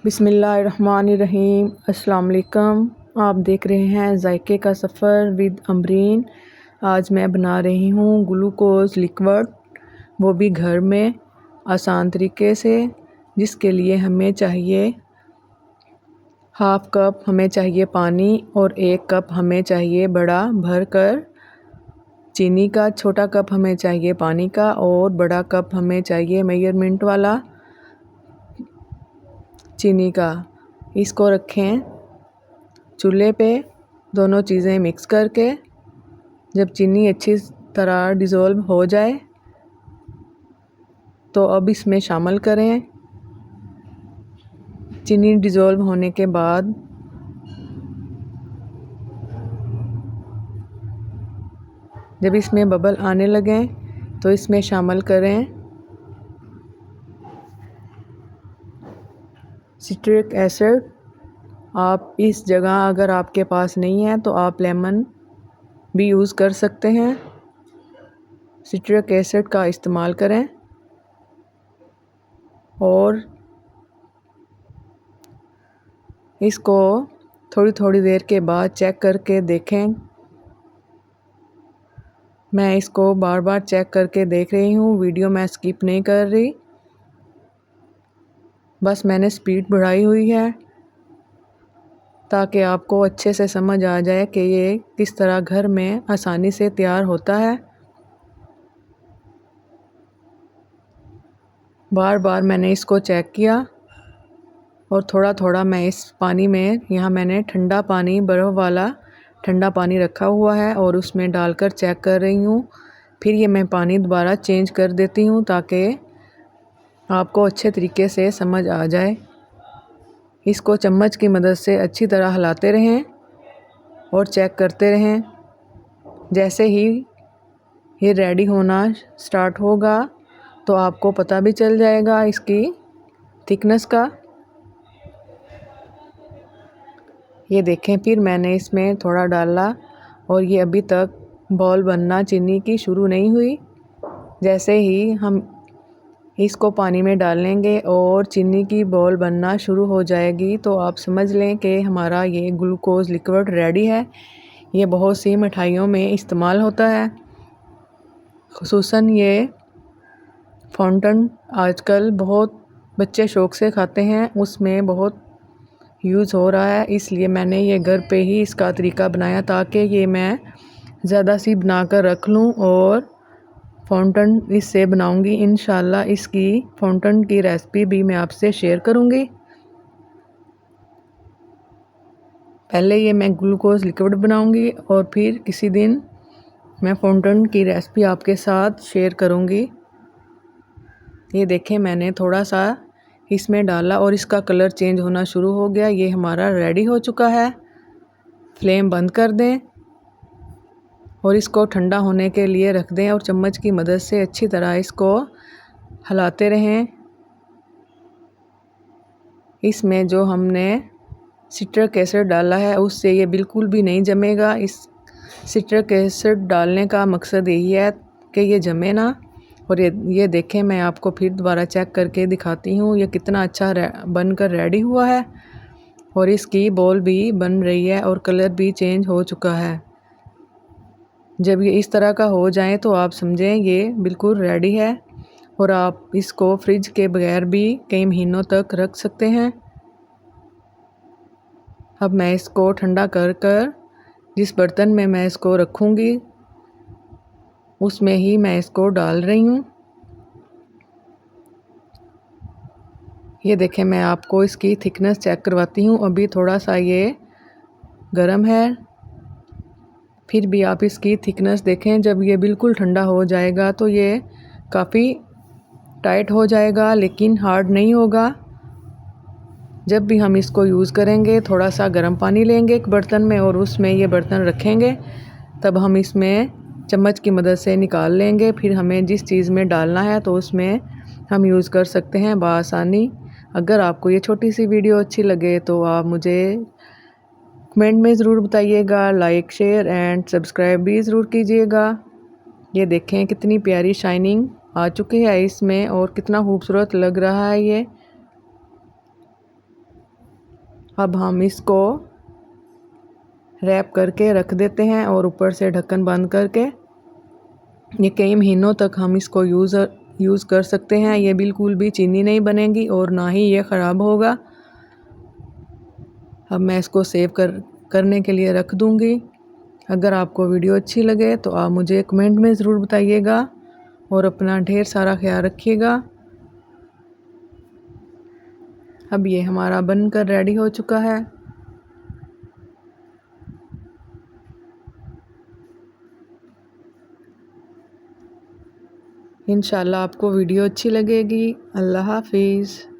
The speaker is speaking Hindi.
बिस्मिल्लाहिर्रहमानिर्रहीम। अस्सलाम वालेकुम। आप देख रहे हैं जायके का सफ़र विद अमरीन। आज मैं बना रही हूँ ग्लूकोज़ लिक्विड, वो भी घर में आसान तरीके से, जिसके लिए हमें चाहिए हाफ़ कप हमें चाहिए पानी और 1 कप हमें चाहिए बड़ा भर कर चीनी का। छोटा कप हमें चाहिए पानी का और बड़ा कप हमें चाहिए मेजरमेंट वाला चीनी का। इसको रखें चूल्हे पे। दोनों चीज़ें मिक्स करके जब चीनी अच्छी तरह डिज़ोल्व हो जाए तो अब इसमें शामिल करें। चीनी डिज़ोल्व होने के बाद जब इसमें बबल आने लगें तो इसमें शामिल करें सिट्रिक एसिड। आप इस जगह अगर आपके पास नहीं है तो आप लेमन भी यूज़ कर सकते हैं। सिट्रिक एसिड का इस्तेमाल करें और इसको थोड़ी थोड़ी देर के बाद चेक करके देखें। मैं इसको बार बार चेक करके देख रही हूँ, वीडियो मैं स्किप नहीं कर रही, बस मैंने स्पीड बढ़ाई हुई है ताकि आपको अच्छे से समझ आ जाए कि ये किस तरह घर में आसानी से तैयार होता है। बार बार मैंने इसको चेक किया और थोड़ा थोड़ा मैं इस पानी में, यहाँ मैंने ठंडा पानी, बर्फ़ वाला ठंडा पानी रखा हुआ है और उसमें डालकर चेक कर रही हूँ। फिर ये मैं पानी दोबारा चेंज कर देती हूँ ताकि आपको अच्छे तरीके से समझ आ जाए। इसको चम्मच की मदद से अच्छी तरह हिलाते रहें और चेक करते रहें। जैसे ही ये रेडी होना स्टार्ट होगा तो आपको पता भी चल जाएगा इसकी थिकनेस का। ये देखें, फिर मैंने इसमें थोड़ा डाला और ये अभी तक बॉल बनना चीनी की शुरू नहीं हुई। जैसे ही हम इसको पानी में डालेंगे और चीनी की बॉल बनना शुरू हो जाएगी तो आप समझ लें कि हमारा ये ग्लूकोज़ लिक्विड रेडी है। ये बहुत सी मिठाइयों में इस्तेमाल होता है, ख़ुसूसन ये फाउंटेन आजकल बहुत बच्चे शौक़ से खाते हैं, उसमें बहुत यूज़ हो रहा है। इसलिए मैंने ये घर पे ही इसका तरीका बनाया ताकि ये मैं ज़्यादा सी बना कर रख लूँ और फाउंटेन इससे बनाऊंगी। इंशाल्लाह इसकी फाउंटेन की रेसिपी भी मैं आपसे शेयर करूंगी। पहले ये मैं ग्लूकोज़ लिक्विड बनाऊंगी और फिर किसी दिन मैं फाउंटेन की रेसिपी आपके साथ शेयर करूंगी। ये देखें, मैंने थोड़ा सा इसमें डाला और इसका कलर चेंज होना शुरू हो गया। ये हमारा रेडी हो चुका है। फ्लेम बंद कर दें और इसको ठंडा होने के लिए रख दें और चम्मच की मदद से अच्छी तरह इसको हिलाते रहें। इसमें जो हमने सिट्रिक एसिड डाला है उससे ये बिल्कुल भी नहीं जमेगा। इस सिट्रिक एसिड डालने का मकसद यही है कि ये जमे ना। और ये देखें, मैं आपको फिर दोबारा चेक करके दिखाती हूँ ये कितना अच्छा बनकर रेडी हुआ है और इसकी बॉल भी बन रही है और कलर भी चेंज हो चुका है। जब ये इस तरह का हो जाए तो आप समझें ये बिल्कुल रेडी है और आप इसको फ्रिज के बगैर भी कई महीनों तक रख सकते हैं। अब मैं इसको ठंडा कर कर जिस बर्तन में मैं इसको रखूँगी उसमें ही मैं इसको डाल रही हूँ। ये देखें, मैं आपको इसकी थिकनेस चेक करवाती हूँ। अभी थोड़ा सा ये गर्म है, फिर भी आप इसकी थिकनेस देखें। जब ये बिल्कुल ठंडा हो जाएगा तो ये काफ़ी टाइट हो जाएगा लेकिन हार्ड नहीं होगा। जब भी हम इसको यूज़ करेंगे थोड़ा सा गर्म पानी लेंगे एक बर्तन में और उसमें ये बर्तन रखेंगे, तब हम इसमें चम्मच की मदद से निकाल लेंगे। फिर हमें जिस चीज़ में डालना है तो उसमें हम यूज़ कर सकते हैं बआसानी। अगर आपको ये छोटी सी वीडियो अच्छी लगे तो आप मुझे कमेंट में ज़रूर बताइएगा। लाइक, शेयर एंड सब्सक्राइब भी ज़रूर कीजिएगा। ये देखें कितनी प्यारी शाइनिंग आ चुकी है इसमें और कितना खूबसूरत लग रहा है ये। अब हम इसको रैप करके रख देते हैं और ऊपर से ढक्कन बंद करके ये कई महीनों तक हम इसको यूज़ कर सकते हैं। ये बिल्कुल भी चीनी नहीं बनेगी और ना ही ये ख़राब होगा। अब मैं इसको सेव करने के लिए रख दूँगी। अगर आपको वीडियो अच्छी लगे तो आप मुझे कमेंट में ज़रूर बताइएगा और अपना ढेर सारा ख्याल रखिएगा। अब ये हमारा बनकर रेडी हो चुका है। इंशाल्लाह आपको वीडियो अच्छी लगेगी। अल्लाह हाफ़िज़।